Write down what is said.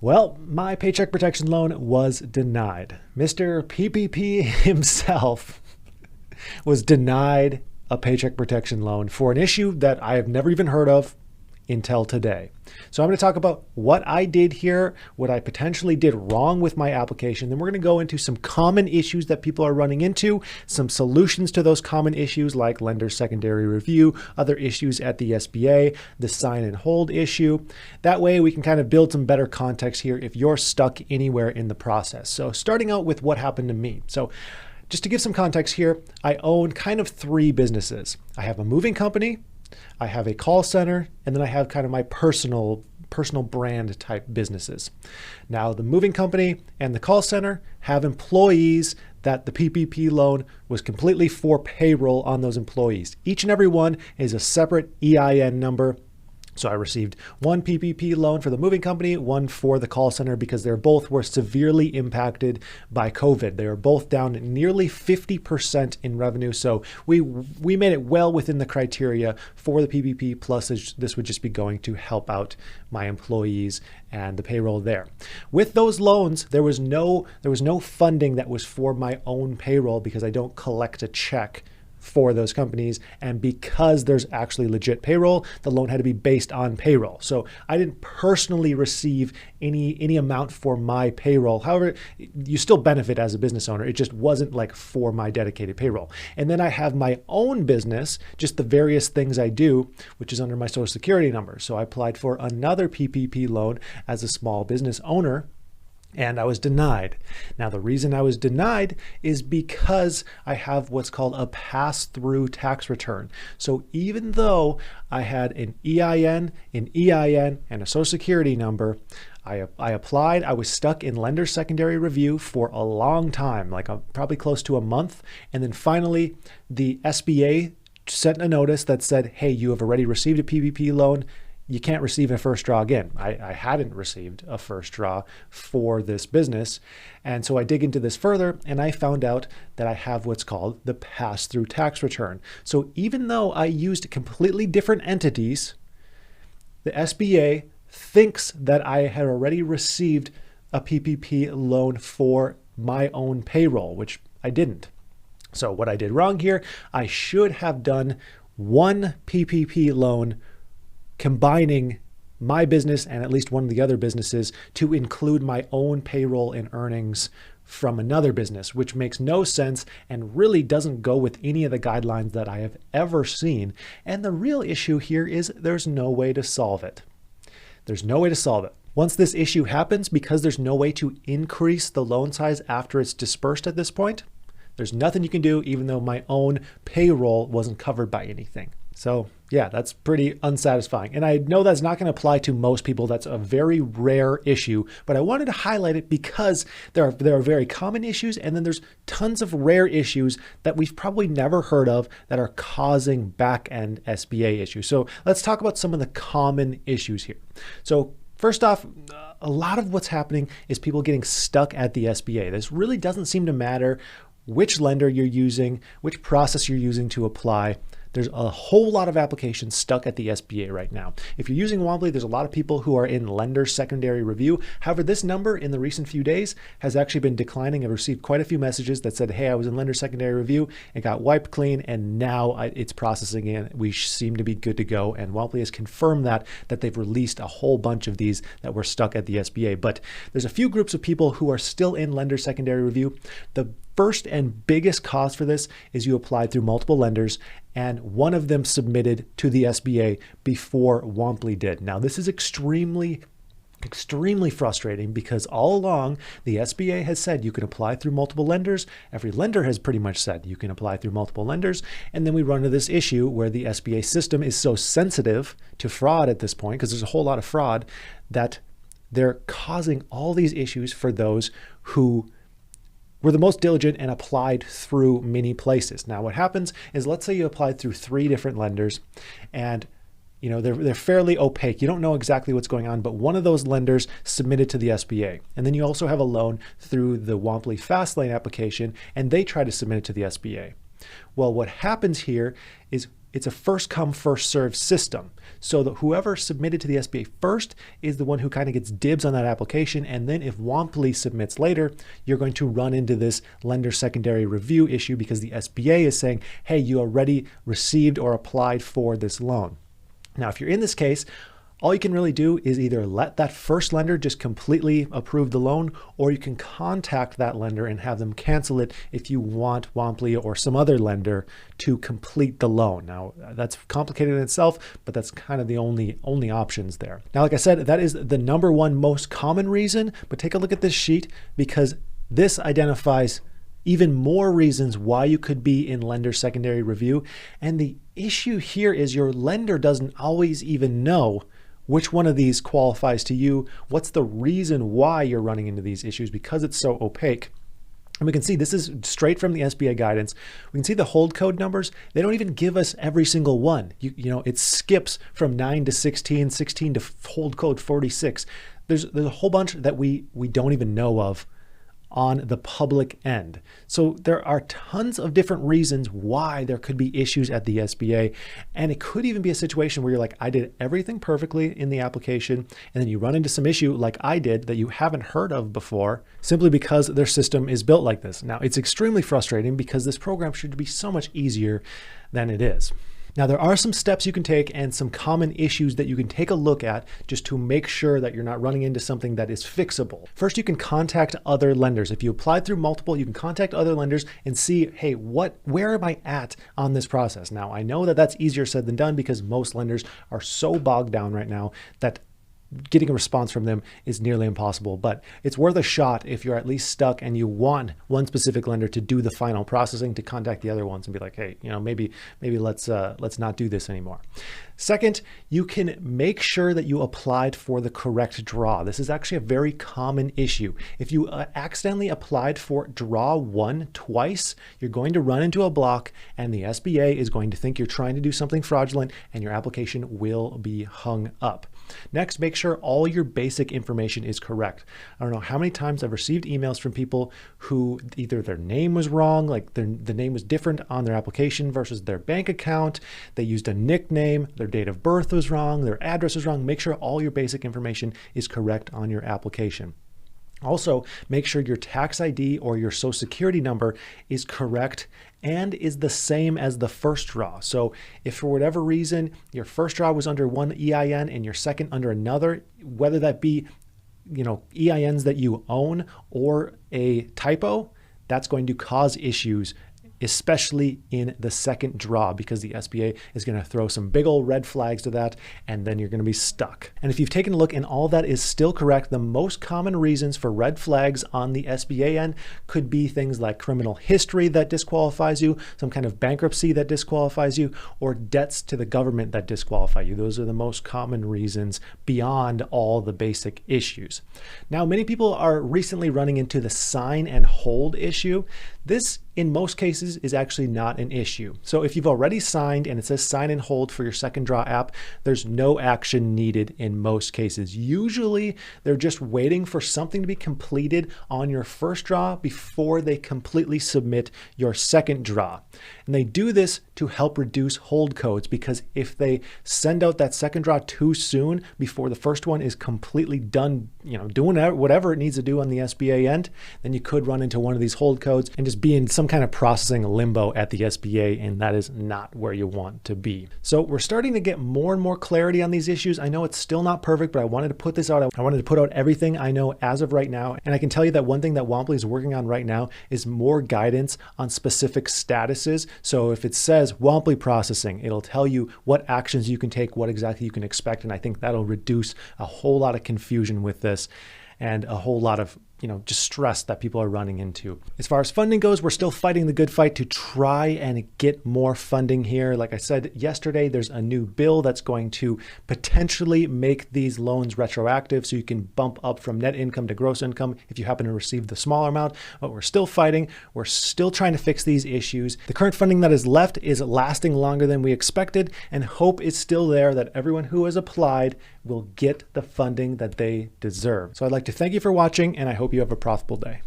Well, my paycheck protection loan was denied. Mr. PPP himself was denied a paycheck protection loan for an issue that I have never even heard of until today. So I'm going to talk about what I did here, what I potentially did wrong with my application. Then we're going to go into some common issues that people are running into, some solutions to those common issues like lender secondary review, other issues at the SBA, the sign and hold issue. That way we can kind of build some better context here if you're stuck anywhere in the process. So starting out with what happened to me. So just to give some context here, I own kind of three businesses. I have a moving company, I have a call center, and then I have kind of my personal brand type businesses. Now, the moving company and the call center have employees that the PPP loan was completely for payroll on those employees. Each and every one is a separate EIN number. So I received one PPP loan for the moving company, one for the call center, because they both were severely impacted by COVID. They were both down nearly 50% in revenue. So we made it well within the criteria for the PPP, plus this would just be going to help out my employees and the payroll there. With those loans, there was no funding that was for my own payroll because I don't collect a check for those companies. And because there's actually legit payroll, the loan had to be based on payroll. So I didn't personally receive any amount for my payroll. However, you still benefit as a business owner. It just wasn't like for my dedicated payroll. And then I have my own business, just the various things I do, which is under my social security number. So I applied for another PPP loan as a small business owner, and I was denied. Now, the reason I was denied is because I have what's called a pass-through tax return. So even though I had an EIN, and a social security number, I applied. I was stuck in lender secondary review for a long time, like probably close to a month. And then finally, the SBA sent a notice that said, hey, you have already received a PPP loan. You can't receive a first draw again. I hadn't received a first draw for this business. And so I dig into this further and I found out that I have what's called the pass-through tax return. So even though I used completely different entities, the SBA thinks that I had already received a PPP loan for my own payroll, which I didn't. So what I did wrong here, I should have done one PPP loan combining my business and at least one of the other businesses to include my own payroll and earnings from another business, which makes no sense and really doesn't go with any of the guidelines that I have ever seen. And the real issue here is there's no way to solve it. There's no way to solve it. Once this issue happens, because there's no way to increase the loan size after it's dispersed at this point, there's nothing you can do, even though my own payroll wasn't covered by anything. So yeah, that's pretty unsatisfying. And I know that's not going to apply to most people. That's a very rare issue, but I wanted to highlight it because there are very common issues, and then there's tons of rare issues that we've probably never heard of that are causing back-end SBA issues. So let's talk about some of the common issues here. So first off, a lot of what's happening is people getting stuck at the SBA. This really doesn't seem to matter which lender you're using, which process you're using to apply. There's a whole lot of applications stuck at the SBA right now. If you're using Womply, there's a lot of people who are in lender secondary review. However, this number in the recent few days has actually been declining. I've received quite a few messages that said, hey, I was in lender secondary review, it got wiped clean, and now it's processing in. We seem to be good to go. And Womply has confirmed that they've released a whole bunch of these that were stuck at the SBA. But there's a few groups of people who are still in lender secondary review. The first and biggest cause for this is you applied through multiple lenders and one of them submitted to the SBA before Womply did. Now, this is extremely frustrating because all along the SBA has said you can apply through multiple lenders. Every lender has pretty much said you can apply through multiple lenders. And then we run into this issue where the SBA system is so sensitive to fraud at this point, because there's a whole lot of fraud, that they're causing all these issues for those who were the most diligent and applied through many places. Now, what happens is, let's say you applied through 3 different lenders and they're fairly opaque. You don't know exactly what's going on, but one of those lenders submitted to the SBA. And then you also have a loan through the Womply Fastlane application, and they try to submit it to the SBA. Well, what happens here is it's a first come, first served system. So that whoever submitted to the SBA first is the one who kind of gets dibs on that application. And then if Womply submits later, you're going to run into this lender secondary review issue because the SBA is saying, hey, you already received or applied for this loan. Now, if you're in this case, all you can really do is either let that first lender just completely approve the loan, or you can contact that lender and have them cancel it if you want Womply or some other lender to complete the loan. Now, that's complicated in itself, but that's kind of the only options there. Now, like I said, that is the number one most common reason, but take a look at this sheet because this identifies even more reasons why you could be in lender secondary review. And the issue here is your lender doesn't always even know which one of these qualifies to you. What's the reason why you're running into these issues because it's so opaque? And we can see this is straight from the SBA guidance. We can see the hold code numbers. They don't even give us every single one. You know, it skips from 9 to 16, 16 to hold code 46. There's a whole bunch that we don't even know of on the public end. So there are tons of different reasons why there could be issues at the SBA. And it could even be a situation where you're like, I did everything perfectly in the application. And then you run into some issue like I did that you haven't heard of before, simply because their system is built like this. Now, it's extremely frustrating because this program should be so much easier than it is. Now, there are some steps you can take and some common issues that you can take a look at just to make sure that you're not running into something that is fixable. First, you can contact other lenders. If you applied through multiple, you can contact other lenders and see, hey, where am I at on this process? Now, I know that that's easier said than done because most lenders are so bogged down right now that getting a response from them is nearly impossible, but it's worth a shot if you're at least stuck and you want one specific lender to do the final processing, to contact the other ones and be like, hey, you know, maybe let's not do this anymore. Second, you can make sure that you applied for the correct draw. This is actually a very common issue. If you accidentally applied for draw 1 twice, you're going to run into a block and the SBA is going to think you're trying to do something fraudulent and your application will be hung up. Next, make sure all your basic information is correct. I don't know how many times I've received emails from people who either their name was wrong, like the name was different on their application versus their bank account. They used a nickname, their date of birth was wrong, their address was wrong. Make sure all your basic information is correct on your application. Also, make sure your tax ID or your social security number is correct and is the same as the first draw. So if for whatever reason your first draw was under one EIN and your second under another, whether that be, EINs that you own or a typo, that's going to cause issues, especially in the second draw, because the SBA is going to throw some big old red flags to that, and then you're going to be stuck. And if you've taken a look and all that is still correct, the most common reasons for red flags on the SBA end could be things like criminal history that disqualifies you, some kind of bankruptcy that disqualifies you, or debts to the government that disqualify you. Those are the most common reasons beyond all the basic issues. Now, many people are recently running into the sign and hold issue. This, in most cases, is actually not an issue. So if you've already signed and it says sign and hold for your second draw app, there's no action needed in most cases. Usually, they're just waiting for something to be completed on your first draw before they completely submit your second draw. And they do this to help reduce hold codes, because if they send out that second draw too soon before the first one is completely done, doing whatever it needs to do on the SBA end, then you could run into one of these hold codes and just be in some kind of processing limbo at the SBA, and that is not where you want to be. So we're starting to get more and more clarity on these issues. I know it's still not perfect, but I wanted to put this out. I wanted to put out everything I know as of right now. And I can tell you that one thing that Womply is working on right now is more guidance on specific statuses. So if it says Womply processing, it'll tell you what actions you can take, what exactly you can expect. And I think that'll reduce a whole lot of confusion with this and a whole lot of just stress that people are running into. As far as funding goes, we're still fighting the good fight to try and get more funding here. Like I said yesterday, there's a new bill that's going to potentially make these loans retroactive, so you can bump up from net income to gross income if you happen to receive the smaller amount. But we're still fighting. We're still trying to fix these issues. The current funding that is left is lasting longer than we expected, and hope is still there that everyone who has applied will get the funding that they deserve. So I'd like to thank you for watching, and I hope you have a profitable day.